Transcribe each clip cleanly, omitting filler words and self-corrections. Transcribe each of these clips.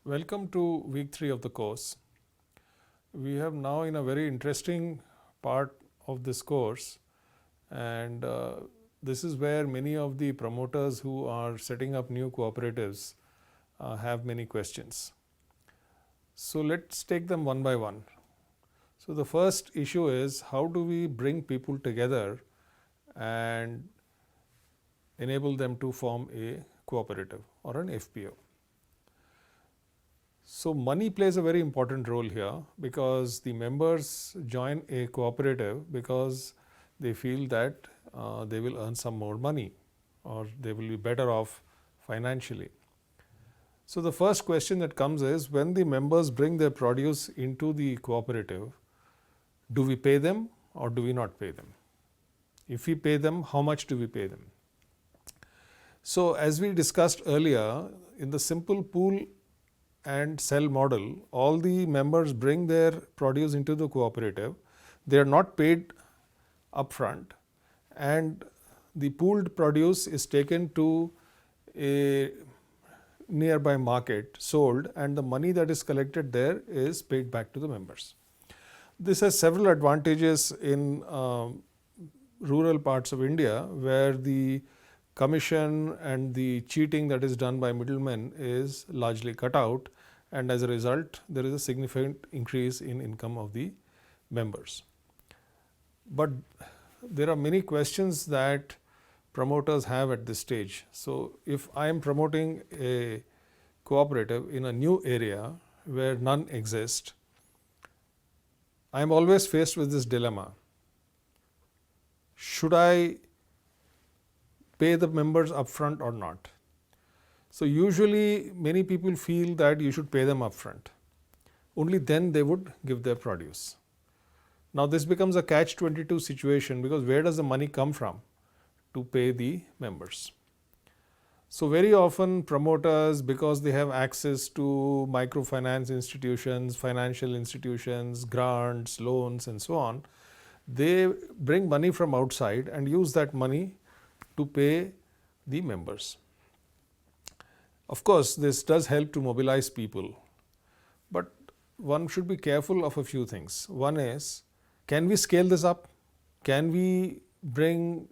Welcome to week 3 of the course. We have now in a very interesting part of this course, and this is where many of the promoters who are setting up new cooperatives have many questions. So let's take them one by one. So the first issue is, how do we bring people together and enable them to form a cooperative or an FPO? So money plays a very important role here, because the members join a cooperative because they feel that they will earn some more money or they will be better off financially. So the first question that comes is, when the members bring their produce into the cooperative, do we pay them or do we not pay them? If we pay them, how much do we pay them? So as we discussed earlier, in the simple pool and sell model, all the members bring their produce into the cooperative. They are not paid upfront, and the pooled produce is taken to a nearby market, sold, and the money that is collected there is paid back to the members. This has several advantages in rural parts of India, where the commission and the cheating that is done by middlemen is largely cut out, and as a result there is a significant increase in income of the members. But there are many questions that promoters have at this stage. So if I am promoting a cooperative in a new area where none exist, I am always faced with this dilemma. Should I pay the members upfront or not? So usually many people feel that you should pay them upfront. Only then they would give their produce. Now this becomes a catch-22 situation, because where does the money come from to pay the members? So very often promoters, because they have access to microfinance institutions, financial institutions, grants, loans and so on, they bring money from outside and use that money to pay the members. Of course, this does help to mobilize people, but one should be careful of a few things. One is, can we scale this up? Can we bring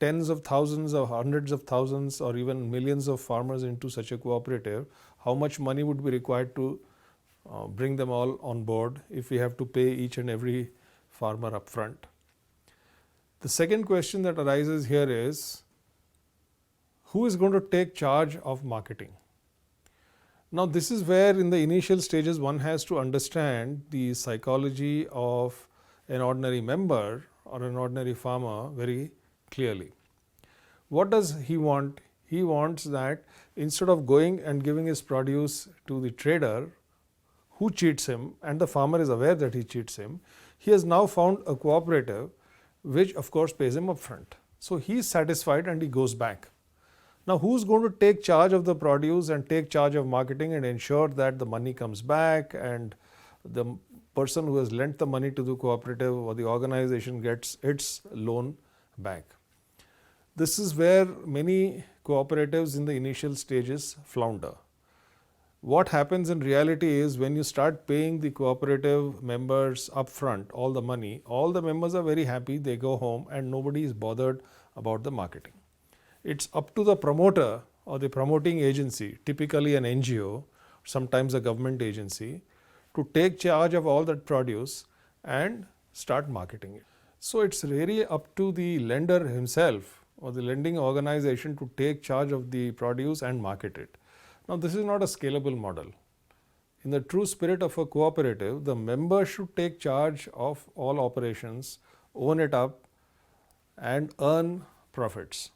tens of thousands or hundreds of thousands or even millions of farmers into such a cooperative? How much money would be required to bring them all on board if we have to pay each and every farmer upfront? The second question that arises here is, who is going to take charge of marketing? Now this is where in the initial stages one has to understand the psychology of an ordinary member or an ordinary farmer very clearly. What does he want? He wants that instead of going and giving his produce to the trader who cheats him, and the farmer is aware that he cheats him, he has now found a cooperative which of course pays him upfront. So he is satisfied and he goes back. Now who's going to take charge of the produce and take charge of marketing and ensure that the money comes back and the person who has lent the money to the cooperative or the organization gets its loan back? This is where many cooperatives in the initial stages flounder. What happens in reality is, when you start paying the cooperative members upfront all the money, all the members are very happy, they go home and nobody is bothered about the marketing. It's up to the promoter or the promoting agency, typically an NGO, sometimes a government agency, to take charge of all that produce and start marketing it. So it's really up to the lender himself or the lending organization to take charge of the produce and market it. Now this is not a scalable model. In the true spirit of a cooperative, the member should take charge of all operations, own it up and earn profits.